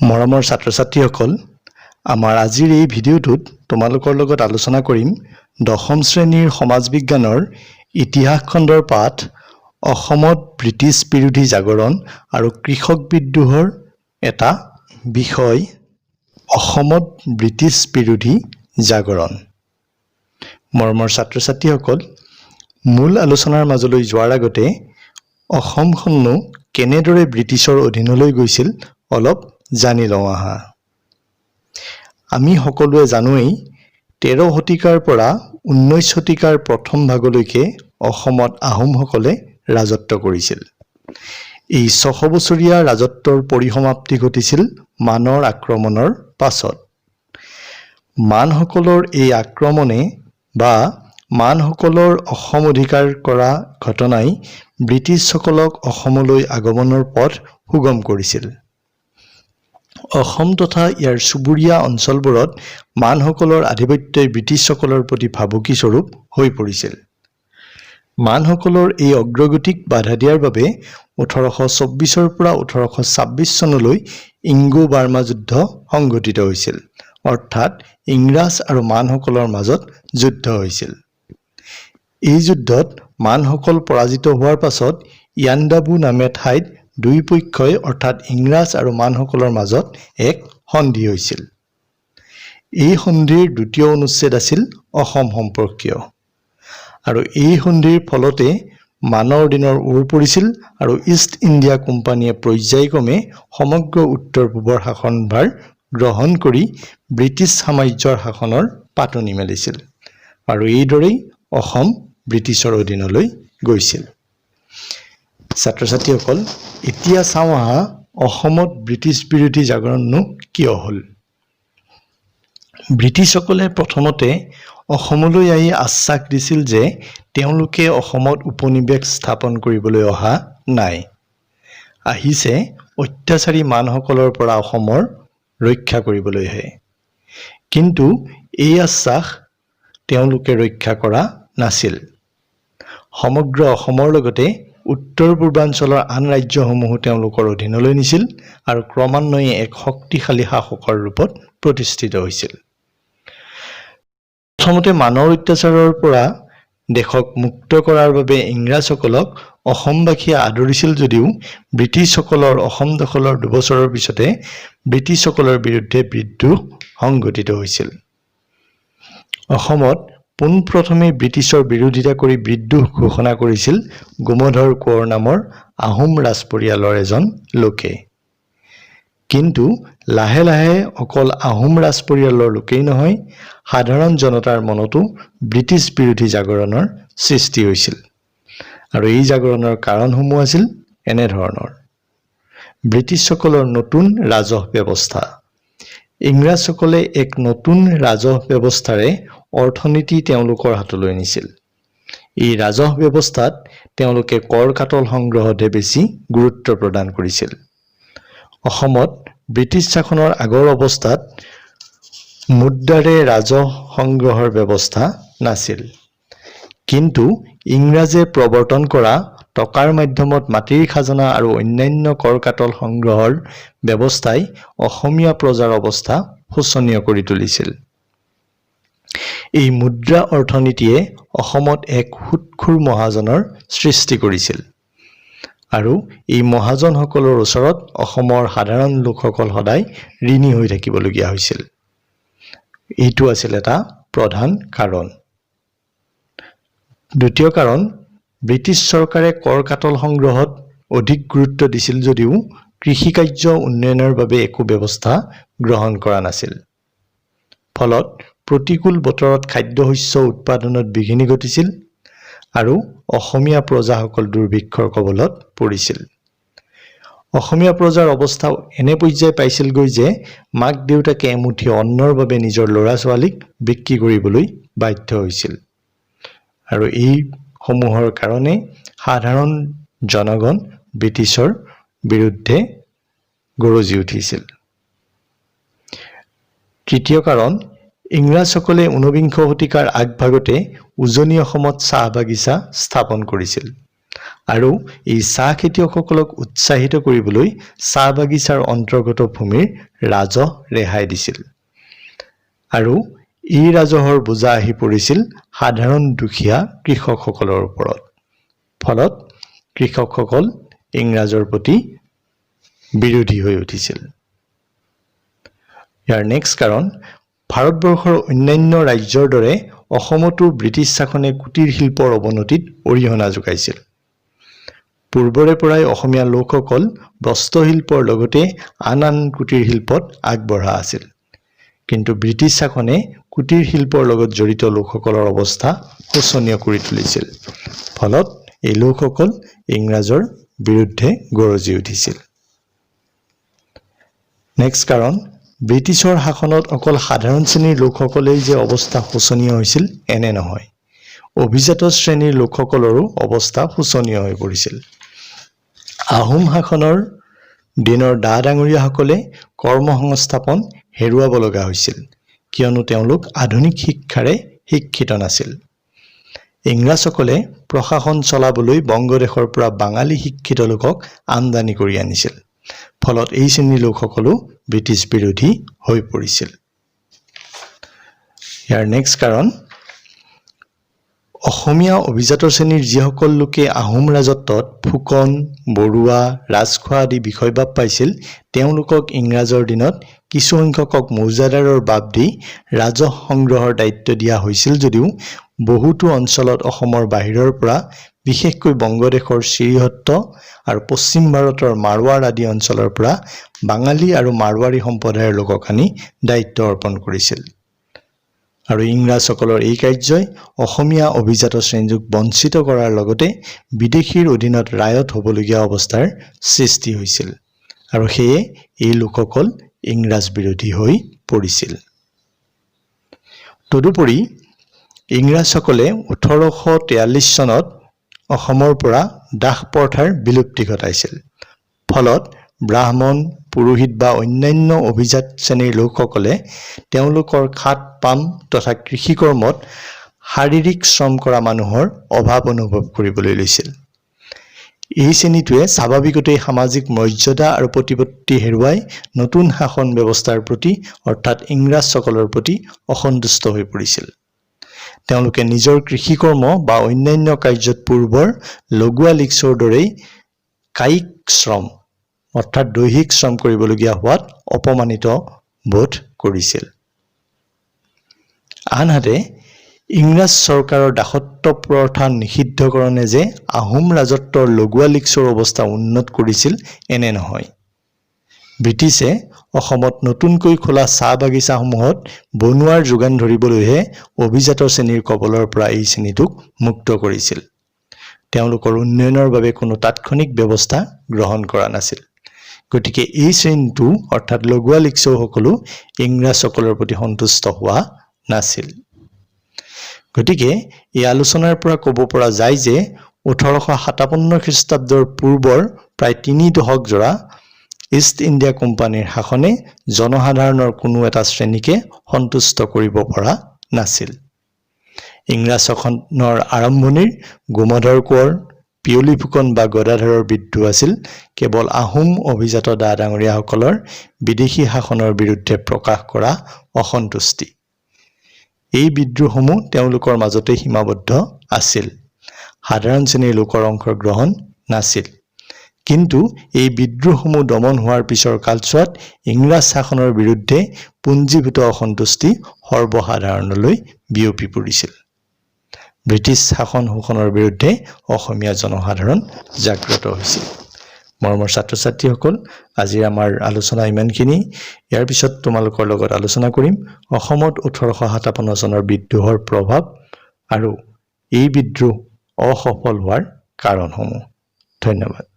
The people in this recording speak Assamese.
মৰমৰ ছাত্ৰ-ছাত্ৰীসকল, আমাৰ আজিৰ এই ভিডিঅ'টোত তোমালোকৰ লগত আলোচনা কৰিম দশম শ্ৰেণীৰ সমাজ বিজ্ঞানৰ ইতিহাস খণ্ডৰ পাঠ অসমত ব্ৰিটিছ বিৰোধী জাগৰণ আৰু কৃষক বিদ্ৰোহৰ এটা বিষয় অসমত ব্ৰিটিছ বিৰোধী জাগৰণ। মৰমৰ ছাত্ৰ-ছাত্ৰীসকল, মূল আলোচনাৰ মাজলৈ যোৱাৰ আগতে অসমখননো কেনেদৰে ব্ৰিটিছৰ অধীনলৈ গৈছিল অলপ জানি লওঁ আহা। আমি সকলোৱে জানোৱেই 13 শতিকাৰ পৰা 19 শতিকাৰ প্ৰথম ভাগলৈকে অসমত আহোমসকলে ৰাজত্ব কৰিছিল। এই 600 বছৰীয়া ৰাজত্বৰ পৰিসমাপ্তি ঘটিছিল মানৰ আক্ৰমণৰ পাছত। মানসকলৰ এই আক্ৰমণে বা মানসকলৰ অসম অধিকাৰ কৰা ঘটনাই ব্ৰিটিছসকলক অসমলৈ আগমনৰ পথ সুগম কৰিছিল। অসম তথা ইয়াৰ চুবুৰীয়া অঞ্চলবোৰত মানসকলৰ আধিপত্যই ব্ৰিটিছসকলৰ প্ৰতি ভাবুকি স্বৰূপ হৈ পৰিছিল। মানসকলৰ এই অগ্ৰগতিক বাধা দিয়াৰ বাবে 1824 পৰা 1826 চনলৈ ইংগো-বাৰ্মা যুদ্ধ সংঘটিত হৈছিল, অৰ্থাৎ ইংৰাজ আৰু মানসকলৰ মাজত যুদ্ধ হৈছিল। এই যুদ্ধত মানসকল পৰাজিত হোৱাৰ পাছত ইয়াণ্ডাবু নামে ঠাইত দুই পক্ষই অৰ্থাৎ ইংৰাজ আৰু মানসকলৰ মাজত এক সন্ধি হৈছিল। এই সন্ধিৰ দ্বিতীয় অনুচ্ছেদ আছিল অসম সম্পৰ্কীয়, আৰু এই সন্ধিৰ ফলতে মানৰ দিনৰ ওৰ পৰিছিল আৰু ইষ্ট ইণ্ডিয়া কোম্পানীয়ে পৰ্যায়ক্ৰমে সমগ্ৰ উত্তৰ পূবৰ শাসনভাৰ গ্ৰহণ কৰি ব্ৰিটিছ সাম্ৰাজ্যৰ শাসনৰ পাতনি মেলিছিল, আৰু এইদৰেই অসম ব্ৰিটিছৰ অধীনলৈ গৈছিল। ছাত্ৰ-ছাত্ৰীসকল, এতিয়া চাওঁ আহা অসমত ব্ৰিটিছ বিৰোধী জাগৰণনো কিয় হ'ল। ব্ৰিটিছসকলে প্ৰথমতে অসমলৈ আহি আশ্বাস দিছিল যে তেওঁলোকে অসমত উপনিৱেশ স্থাপন কৰিবলৈ অহা নাই, আহিছে অত্যাচাৰী মানসকলৰ পৰা অসমৰ ৰক্ষা কৰিবলৈহে। কিন্তু এই আশ্বাস তেওঁলোকে ৰক্ষা কৰা নাছিল। সমগ্ৰ অসমৰ লগতে উত্তৰ পূৰ্বাঞ্চলৰ আন ৰাজ্যসমূহো তেওঁলোকৰ অধীনলৈ নিছিল আৰু ক্ৰমান্বয়ে এক শক্তিশালী শাসকৰ ৰূপত প্ৰতিষ্ঠিত হৈছিল। প্ৰথমতে মানৰ অত্যাচাৰৰ পৰা দেশক মুক্ত কৰাৰ বাবে ইংৰাজসকলক অসমবাসীয়ে আদৰিছিল যদিও ব্ৰিটিছসকলৰ অসম দখলৰ দুবছৰৰ পিছতে ব্ৰিটিছসকলৰ বিৰুদ্ধে বিদ্ৰোহ সংঘটিত হৈছিল। অসমত পোনপ্ৰথমে ব্ৰিটিছৰ বিৰোধিতা কৰি বিদ্ৰোহ ঘোষণা কৰিছিল গোমধৰ কোঁৱৰ নামৰ আহোম ৰাজ পৰিয়ালৰ এজন লোকে। কিন্তু লাহে লাহে অকল আহোম ৰাজ পৰিয়ালৰ লোকেই নহয়, সাধাৰণ জনতাৰ মনতো ব্ৰিটিছ বিৰোধী জাগৰণৰ সৃষ্টি হৈছিল, আৰু এই জাগৰণৰ কাৰণসমূহ আছিল এনেধৰণৰ। ব্ৰিটিছসকলৰ নতুন ৰাজহ ব্যৱস্থা। ইংৰাজসকলে এক নতুন ৰাজহ ব্যৱস্থাৰে অৰ্থনীতি তেওঁলোকৰ হাতলৈ নিছিল। এই ৰাজহ ব্যৱস্থাত তেওঁলোকে কৰ কাটল সংগ্ৰহতহে বেছি গুৰুত্ব প্ৰদান কৰিছিল। অসমত ব্ৰিটিছ শাসনৰ আগৰ অৱস্থাত মুদ্ৰাৰে ৰাজহ সংগ্ৰহৰ ব্যৱস্থা নাছিল, কিন্তু ইংৰাজে প্ৰৱৰ্তন কৰা টকাৰ মাধ্যমত মাটিৰ খাজনা আৰু অন্যান্য কৰ কাটল সংগ্ৰহৰ ব্যৱস্থাই অসমীয়া প্ৰজাৰ অৱস্থা শোচনীয় কৰি তুলিছিল। এই মুদ্ৰা অৰ্থনীতিয়ে অসমত এক সুৎখুৰ মহাজনৰ সৃষ্টি কৰিছিল, আৰু এই মহাজনসকলৰ ওচৰত অসমৰ সাধাৰণ লোকসকল সদায় ঋণী হৈ থাকিবলগীয়া হৈছিল। এইটো আছিল এটা প্ৰধান কাৰণ। দ্বিতীয় কাৰণ, ব্ৰিটিছ চৰকাৰে কৰ কাটল সংগ্ৰহত অধিক গুৰুত্ব দিছিল যদিও কৃষিকাৰ্য উন্নয়নৰ বাবে একো ব্যৱস্থা গ্ৰহণ কৰা নাছিল। ফলত প্ৰতিকূল বতৰত খাদ্যশস্য উৎপাদনত বিঘিনি ঘটিছিল আৰু অসমীয়া প্ৰজাসকল দুৰ্ভিক্ষৰ কবলত পৰিছিল। অসমীয়া প্ৰজাৰ অৱস্থা এনে পৰ্যায় পাইছিলগৈ যে মাক দেউতাকে এমুঠি অন্নৰ বাবে নিজৰ ল'ৰা-ছোৱালীক বিক্ৰী কৰিবলৈ বাধ্য হৈছিল, আৰু এই সমূহৰ কাৰণে সাধাৰণ জনগণ ব্ৰিটিছৰ বিৰুদ্ধে গৰজি উঠিছিল। তৃতীয় কাৰণ, ইংৰাজসকলে 19বিংশ শতিকাৰ আগভাগতে উজনি অসমত চাহ বাগিচা স্থাপন কৰিছিল, আৰু এই চাহ খেতিয়কসকলক উৎসাহিত কৰিবলৈ চাহ বাগিচাৰ অন্তৰ্গত ভূমিৰ ৰাজহ ৰেহাই দিছিল। আৰু এই ৰাজহৰ বোজা আহি পৰিছিল সাধাৰণ দুখীয়া কৃষকসকলৰ ওপৰত। ফলত কৃষকসকল ইংৰাজৰ প্ৰতি বিৰোধী হৈ উঠিছিল। ইয়াৰ নেক্সট কাৰণ, ভাৰতবৰ্ষৰ অন্যান্য ৰাজ্যৰ দৰে অসমতো ব্ৰিটিছ শাসনে কুটিৰ শিল্পৰ অৱনতিত অৰিহণা যোগাইছিল। পূৰ্বৰে পৰাই অসমীয়া লোকসকল বস্ত্ৰশিল্পৰ লগতে আন কুটিৰ শিল্পত আগবঢ়া আছিল। কিন্তু ব্ৰিটিছ শাসনে কুটিৰ শিল্পৰ লগত জড়িত লোকসকলৰ অৱস্থা শোচনীয় কৰি তুলিছিল। ফলত এই লোকসকল ইংৰাজৰ বিৰুদ্ধে গৰজি উঠিছিল। নেক্সট কাৰণ, ব্ৰিটিছৰ শাসনত অকল সাধাৰণ শ্ৰেণীৰ লোকসকলেই যে অৱস্থা শোচনীয় হৈছিল এনে নহয়, অভিজাত শ্ৰেণীৰ লোকসকলৰো অৱস্থা শোচনীয় হৈ পৰিছিল। আহোম শাসনৰ দিনৰ ডা-ডাঙৰীয়াসকলে কৰ্মসংস্থাপন হেৰুৱাব লগা হৈছিল, কিয়নো তেওঁলোক আধুনিক শিক্ষাৰে শিক্ষিত নাছিল। ইংৰাজসকলে প্ৰশাসন চলাবলৈ বংগদেশৰ পৰা বাঙালী শিক্ষিত লোকক আমদানি কৰি আনিছিল। ফলত এই শ্ৰেণীৰ লোকসকলো ব্ৰিটিছ বিৰোধী হৈ পৰিছিল। ইয়াৰ নেক্সট কাৰণ, অসমীয়া অভিজাত শ্ৰেণীৰ যিসকল লোকে আহোম ৰাজত্বত ফুকন, বৰুৱা, ৰাজখোৱা আদি বিষয়বাব পাইছিল, তেওঁলোকক ইংৰাজৰ দিনত কিছুসংখ্যকক মৌজাদাৰৰ বাব দি ৰাজহ সংগ্ৰহৰ দায়িত্ব দিয়া হৈছিল যদিও বহুতো অঞ্চলত অসমৰ বাহিৰৰ পৰা, বিশেষকৈ বংগদেশৰ শ্ৰীহট্ট আৰু পশ্চিম ভাৰতৰ মাৰৱাৰ আদি অঞ্চলৰ পৰা বাঙালী আৰু মাৰৱাৰী সম্প্ৰদায়ৰ লোকক আনি দায়িত্ব অৰ্পণ কৰিছিল। আৰু ইংৰাজসকলৰ এই কাৰ্যই অসমীয়া অভিজাত শ্ৰেণীক বঞ্চিত কৰাৰ লগতে বিদেশীৰ অধীনত ৰায়ত হ'বলগীয়া অৱস্থাৰ সৃষ্টি হৈছিল। আৰু সেয়ে এই লোকসকল ইংৰাজ বিৰোধী হৈ পৰিছিল। তদুপৰি ইংৰাজসকলে 1843 চনত অসমৰ পৰা দাস প্ৰথাৰ বিলুপ্তি ঘটাইছিল। ফলত ব্ৰাহ্মণ, পুৰোহিত বা অন্যান্য অভিজাত শ্ৰেণীৰ লোকসকলে তেওঁলোকৰ খাত পাম তথা কৃষিকৰ্মত শাৰীৰিক শ্ৰম কৰা মানুহৰ অভাৱ অনুভৱ কৰিবলৈ লৈছিল। এই শ্ৰেণীটোৱে স্বাভাৱিকতেই সামাজিক মৰ্যাদা আৰু প্ৰতিপত্তি হেৰুৱাই নতুন শাসন ব্যৱস্থাৰ প্ৰতি অৰ্থাৎ ইংৰাজসকলৰ প্ৰতি অসন্তুষ্ট হৈ পৰিছিল। তেওঁলোকে নিজৰ কৃষিকৰ্ম বা অন্যান্য কাৰ্যত পূৰ্বৰ লগুৱা লিকছৰ দৰেই কায়িক শ্ৰম অৰ্থাৎ দৈহিক শ্ৰম কৰিবলগীয়া হোৱাত অপমানিত বোধ কৰিছিল। আনহাতে ইংৰাজ চৰকাৰৰ দাসত্ব প্ৰথা নিষিদ্ধকৰণে যে আহোম ৰাজত্বৰ লগুৱা লিকছৰ অৱস্থা উন্নত কৰিছিল এনে নহয়। ব্ৰিটিছে অসমত নতুনকৈ খোলা চাহ বাগিচাসমূহত বনুৱাৰ যোগান ধৰিবলৈহে অভিজাত শ্ৰেণীৰ কবলৰ পৰা এই শ্ৰেণীটোক মুক্ত কৰিছিল। তেওঁলোকৰ উন্নয়নৰ বাবে কোনো তাৎক্ষণিক ব্যৱস্থা গ্ৰহণ কৰা নাছিল। গতিকে এই শ্ৰেণীটো অৰ্থাৎ লগুৱা লিকছসকলো ইংৰাজসকলৰ প্ৰতি সন্তুষ্ট হোৱা নাছিল। গতিকে এই আলোচনাৰ পৰা ক'ব পৰা যায় যে 1857 খ্ৰীষ্টাব্দৰ পূৰ্বৰ প্ৰায় 3 দশক জোৰা ইষ্ট ইণ্ডিয়া কোম্পানীৰ শাসনে জনসাধাৰণৰ কোনো এটা শ্ৰেণীকে সন্তুষ্ট কৰিব পৰা নাছিল। ইংৰাজ শাসনৰ আৰম্ভণিৰ গোমধৰ কোঁৱৰ, পিয়লি ফুকন বা গদাধৰৰ বিদ্ৰোহ আছিল কেৱল আহোম অভিজাত ডা-ডাঙৰীয়াসকলৰ বিদেশী শাসনৰ বিৰুদ্ধে প্ৰকাশ কৰা অসন্তুষ্টি। এই বিদ্ৰোহসমূহ তেওঁলোকৰ মাজতে সীমাবদ্ধ আছিল। সাধাৰণ শ্ৰেণীৰ লোকৰ অংশগ্ৰহণ নাছিল। কিন্তু এই বিদ্ৰোহসমূহ দমন হোৱাৰ পিছৰ কালছোৱাত ইংৰাজ শাসনৰ বিৰুদ্ধে পুঞ্জীভূত অসন্তুষ্টি সৰ্বসাধাৰণলৈ বিয়পি পৰিছিল। ব্ৰিটিছ শাসন শোষণৰ বিৰুদ্ধে অসমীয়া জনসাধাৰণ জাগ্ৰত হৈছিল। মৰমৰ ছাত্ৰ-ছাত্ৰীসকল, আজি আমাৰ আলোচনা ইমানখিনি। ইয়াৰ পিছত তোমালোকৰ লগত আলোচনা কৰিম অসমত 1857 চনৰ বিদ্ৰোহৰ প্ৰভাৱ আৰু এই বিদ্ৰোহ অসফল হোৱাৰ কাৰণসমূহ। ধন্যবাদ।